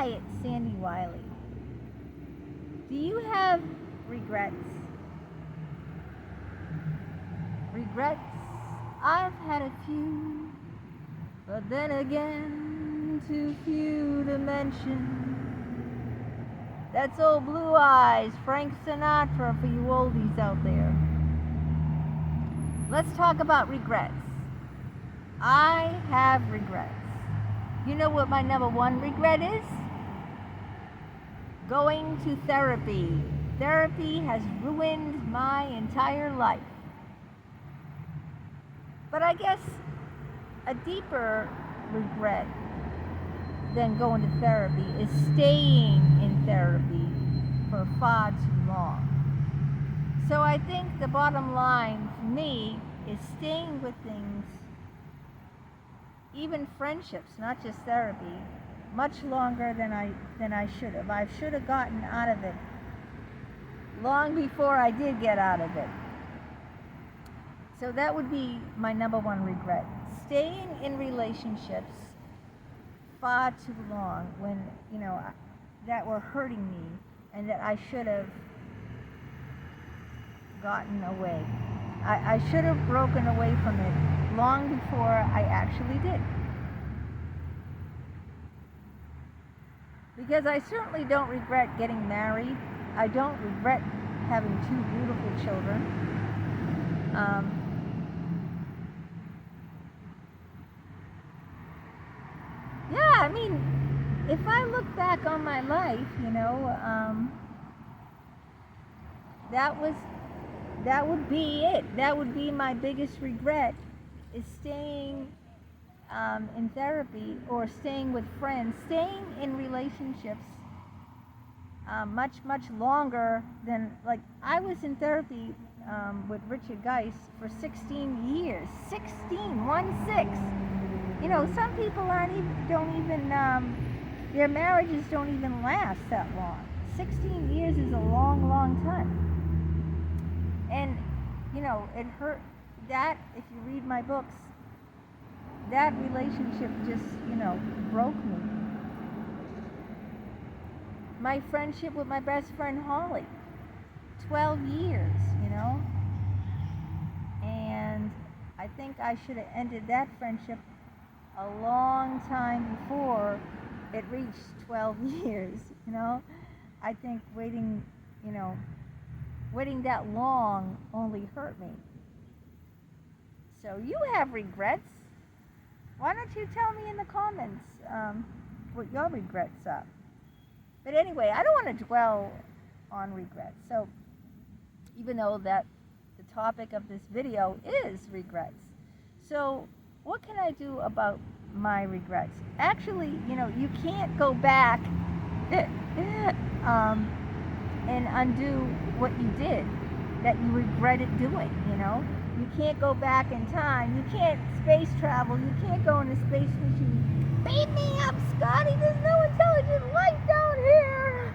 Hi, it's Sandy Wiley. Do you have regrets? Regrets? I've had a few, but then again, too few to mention. That's old Blue Eyes, Frank Sinatra for you oldies out there. Let's talk about regrets. I have regrets. You know what my number one regret is? Going to therapy. Therapy has ruined my entire life. But I guess a deeper regret than going to therapy is staying in therapy for far too long. So I think the bottom line for me is staying with things, even friendships, not just therapy, much longer than I should have. I should have gotten out of it long before I did get out of it. So that would be my number one regret. Staying in relationships far too long when, that were hurting me and that I should have gotten away. I should have broken away from it long before I actually did. Because I certainly don't regret getting married. I don't regret having two beautiful children. Yeah, I mean, if I look back on my life, that would be it. That would be my biggest regret, is staying in therapy or staying with friends, staying in relationships much longer than, like, I was in therapy with Richard Geist for 16 years. 16, 1-6. Some people their marriages don't even last that long. 16 years is a long, long time. And, it hurt. That, if you read my books, that relationship just, broke me. My friendship with my best friend Holly, 12 years, and I think I should have ended that friendship a long time before it reached 12 years, I think waiting that long only hurt me. So you have regrets. Why don't you tell me in the comments what your regrets are? But anyway, I don't want to dwell on regrets. So even though that the topic of this video is regrets. So what can I do about my regrets? Actually, you can't go back and undo what you did that you regretted doing, You can't go back in time. You can't space travel. You can't go in a space machine. Beam me up, Scotty. There's no intelligent life down here.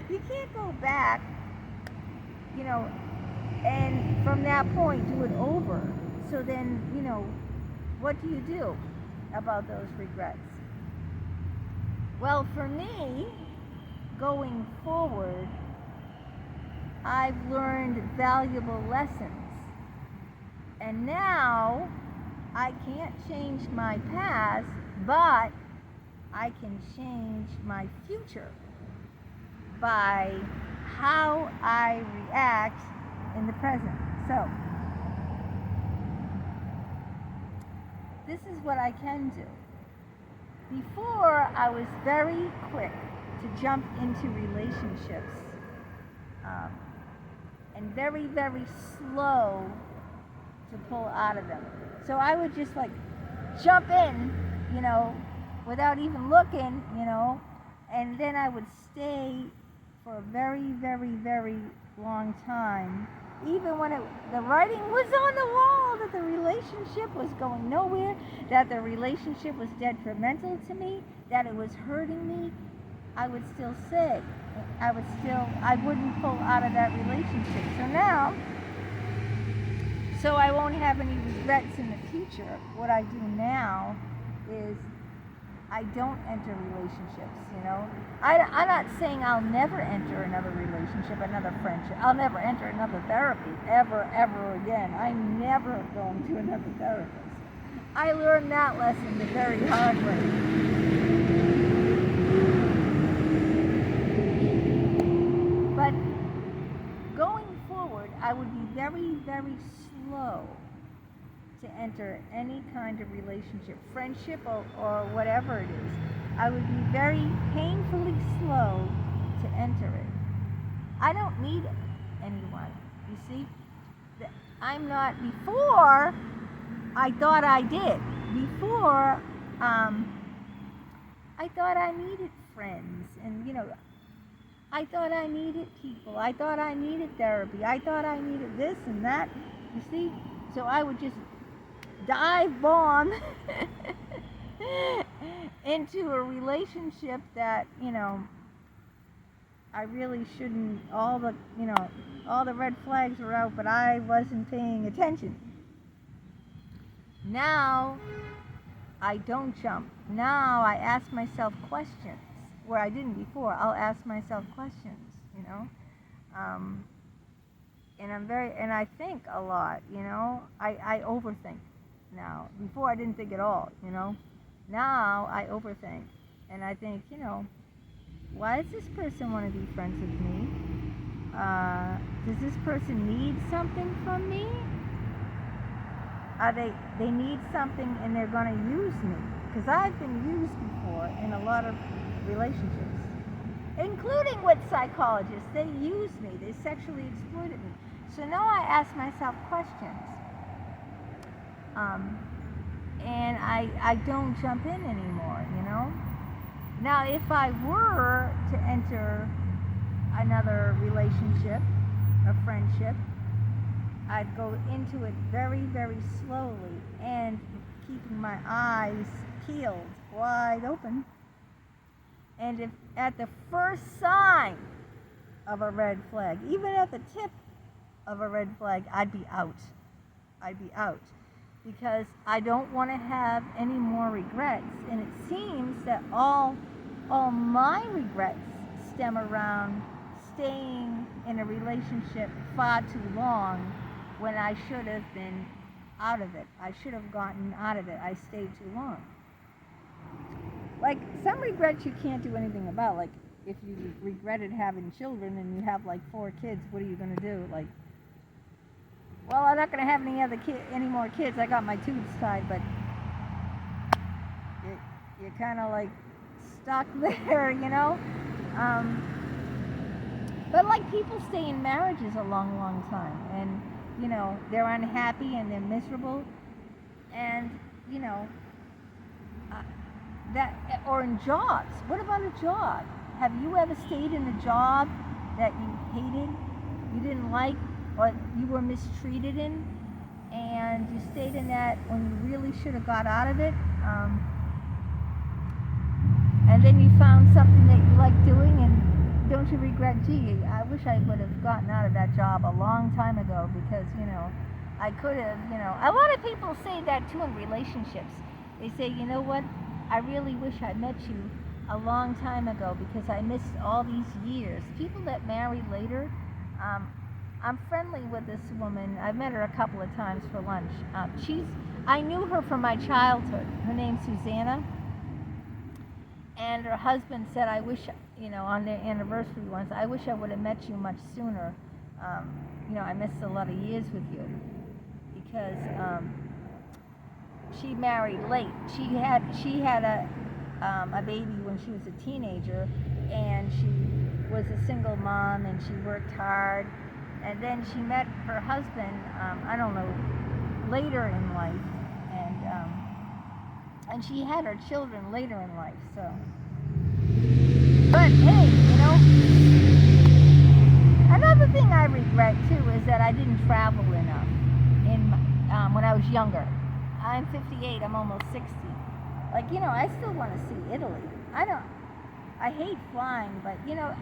You can't go back, and from that point do it over. So then, what do you do about those regrets? Well, for me, going forward, I've learned valuable lessons. And now I can't change my past, but I can change my future by how I react in the present. So this is what I can do. Before, I was very quick to jump into relationships and very, very slow to pull out of them. So I would just jump in, without even looking, and then I would stay for a very, very, very long time. Even when the writing was on the wall that the relationship was going nowhere, that the relationship was detrimental to me, that it was hurting me, I would still say, I wouldn't pull out of that relationship. So I won't have any regrets in the future. What I do now is I don't enter relationships, you know. I'm not saying I'll never enter another relationship, another friendship. I'll never enter another therapy, ever again. I'm never going to another therapist. I learned that lesson the very hard way. But going forward, I would be very slow to enter any kind of relationship, friendship, or whatever it is. I would be very painfully slow to enter it. I don't need anyone, you see. I'm not, before I thought I did. Before, I thought I needed friends, and, you know, I thought I needed people. I thought I needed therapy. I thought I needed this and that, you see. So I would just dive bomb into a relationship that, you know, I really shouldn't. All the red flags were out, but I wasn't paying attention. Now I don't jump. Now I ask myself questions where I didn't before. I'll ask myself questions, you know. And I think a lot, you know. I overthink now. Before I didn't think at all, you know. Now I overthink, and I think, you know, why does this person want to be friends with me? Does this person need something from me? They need something and they're going to use me? Because I've been used before in a lot of relationships, including with psychologists. They used me. They sexually exploited me. So now I ask myself questions. And I don't jump in anymore, you know? Now, if I were to enter another relationship, a friendship, I'd go into it very slowly and keeping my eyes peeled wide open. And if at the first sign of a red flag, even at the tip of a red flag, I'd be out. Because I don't want to have any more regrets. And it seems that all my regrets stem around staying in a relationship far too long when I should have been out of it. I should have gotten out of it. I stayed too long. Like, some regrets you can't do anything about. Like, if you regretted having children and you have like 4 kids, what are you going to do? Like, well, I'm not going to have any more kids. I got my tubes tied, but you're kind of like stuck there, you know. But like, people stay in marriages a long time, and, you know, they're unhappy and they're miserable, and, you know, or in jobs. What about a job? Have you ever stayed in a job that you hated, you didn't like, or you were mistreated in, and you stayed in that when you really should have got out of it, and then you found something that you like doing, and don't you regret, gee, I wish I would have gotten out of that job a long time ago, because, you know, I could have, you know. A lot of people say that too in relationships. They say, you know what, I really wish I met you a long time ago because I missed all these years. People that marry later, I'm friendly with this woman. I've met her a couple of times for lunch. I knew her from my childhood. Her name's Susanna. And her husband said, I wish, you know, on their anniversary once, I wish I would have met you much sooner. You know, I missed a lot of years with you. Because she married late. She had a baby when she was a teenager, and she was a single mom, and she worked hard. And then she met her husband, I don't know, later in life, and she had her children later in life. So, but hey, you know, another thing I regret too is that I didn't travel enough when I was younger. I'm 58. I'm almost 60. Like, you know, I still want to see Italy. I hate flying, but, you know,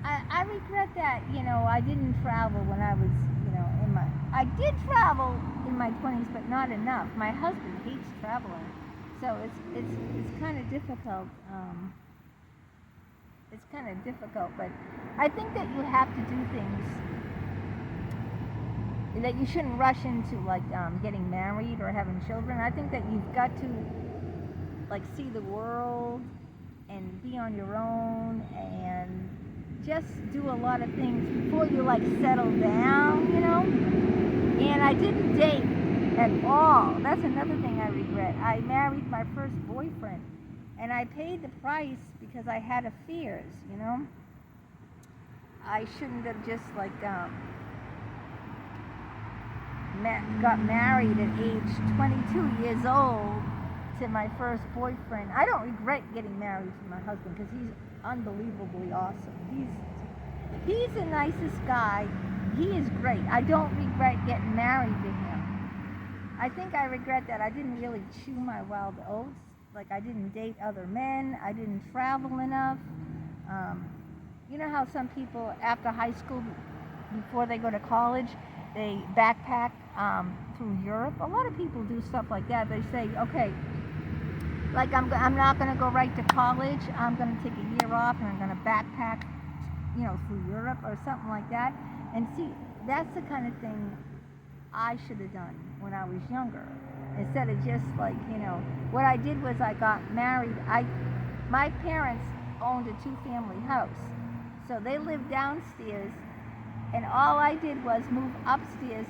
I regret that, you know, I didn't travel when I was, you know, I did travel in my 20s, but not enough. My husband hates traveling. So it's kind of difficult. It's kind of difficult, but I think that you have to do things that you shouldn't rush into, like getting married or having children. I think that you've got to like see the world and be on your own and just do a lot of things before you like settle down, you know. And I didn't date at all. That's another thing I regret. I married my first boyfriend, and I paid the price because I had fears, you know. I shouldn't have just like got married at age 22 years old to my first boyfriend. I don't regret getting married to my husband because he's unbelievably awesome. He's the nicest guy. He is great. I don't regret getting married to him. I think I regret that I didn't really chew my wild oats. Like I didn't date other men. I didn't travel enough. You know how some people after high school, before they go to college, they backpack through Europe. A lot of people do stuff like that. They say, okay, like I'm not going to go right to college. I'm going to take a year off and I'm going to backpack, you know, through Europe or something like that. And see, that's the kind of thing I should have done when I was younger. Instead of just like, you know, what I did was I got married. My parents owned a 2-family house. So they lived downstairs, and all I did was move upstairs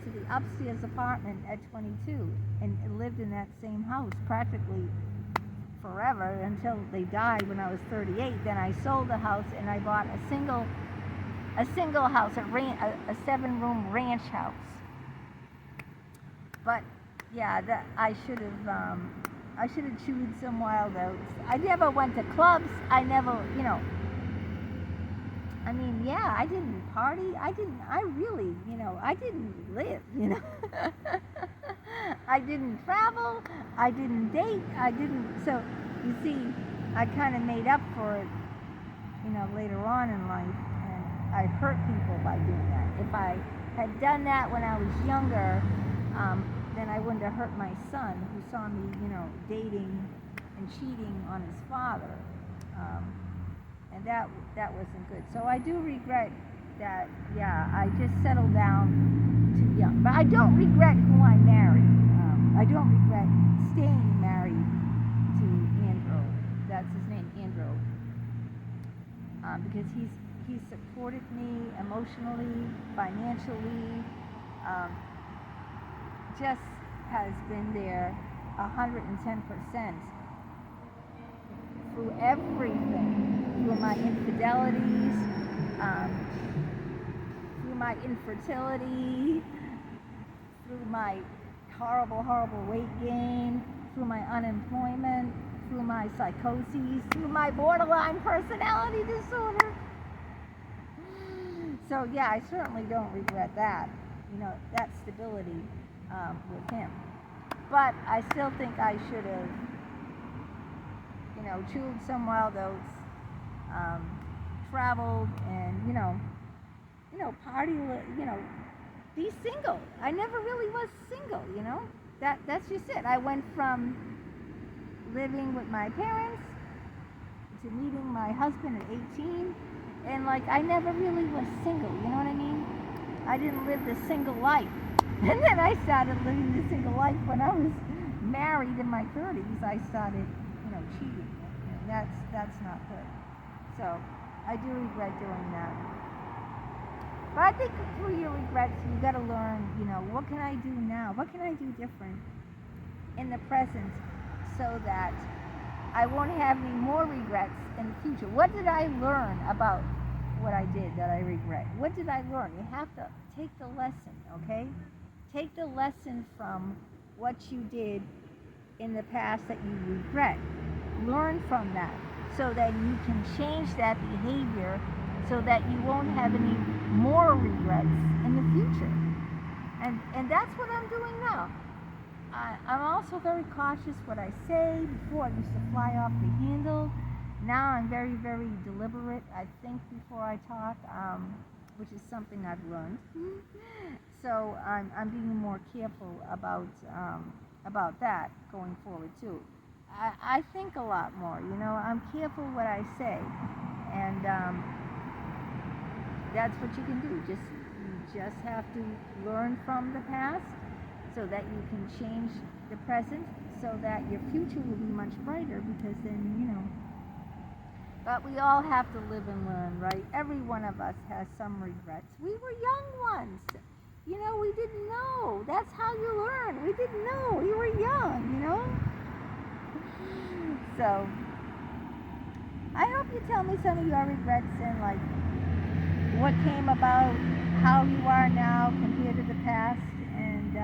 to the upstairs apartment at 22 and lived in that same house practically forever until they died when I was 38. Then I sold the house and I bought a single house, a 7-room ranch house. But yeah, that I should have chewed some wild oats. I never went to clubs. I never, you know. I mean, yeah, I didn't party. I really, you know, I didn't live, you know. I didn't travel. I didn't date. So, you see, I kind of made up for it, you know, later on in life. And I hurt people by doing that. If I had done that when I was younger, then I wouldn't have hurt my son who saw me, you know, dating and cheating on his father. And that wasn't good. So I do regret that, yeah, I just settled down too young. But I don't regret who I married. I don't regret staying married to Andrew. That's his name, Andrew. Because he supported me emotionally, financially, just has been there 110% through everything, through my infidelities, through my infertility, through my horrible weight gain, through my unemployment, through my psychoses, through my borderline personality disorder. So yeah, I certainly don't regret that, you know, that stability with him. But I still think I should have, you know, chewed some wild oats, traveled, and you know, party, you know, be single. I never really was single, you know. That's just it. I went from living with my parents to meeting my husband at 18, and like I never really was single. You know what I mean? I didn't live the single life. And then I started living the single life when I was married in my 30s. I started, you know, cheating. And that's not good. So I do regret doing that. But I think through your regrets, you got to learn, you know, what can I do now? What can I do different in the present so that I won't have any more regrets in the future? What did I learn about what I did that I regret? What did I learn? You have to take the lesson, okay? Take the lesson from what you did in the past that you regret. Learn from that so that you can change that behavior so that you won't have any more regrets in the future. And that's what I'm doing now. I'm also very cautious what I say. Before I used to fly off the handle. Now I'm very, very deliberate. I think before I talk, which is something I've learned. So I'm being more careful about about that going forward too. I think a lot more, I'm careful what I say. And that's what you can do. You just have to learn from the past so that you can change the present so that your future will be much brighter, because then. But we all have to live and learn, right? Every one of us has some regrets. We were young ones. We didn't know. That's how you learn. We didn't know. We were young. So, I hope you tell me some of your regrets and like what came about how you are now compared to the past. And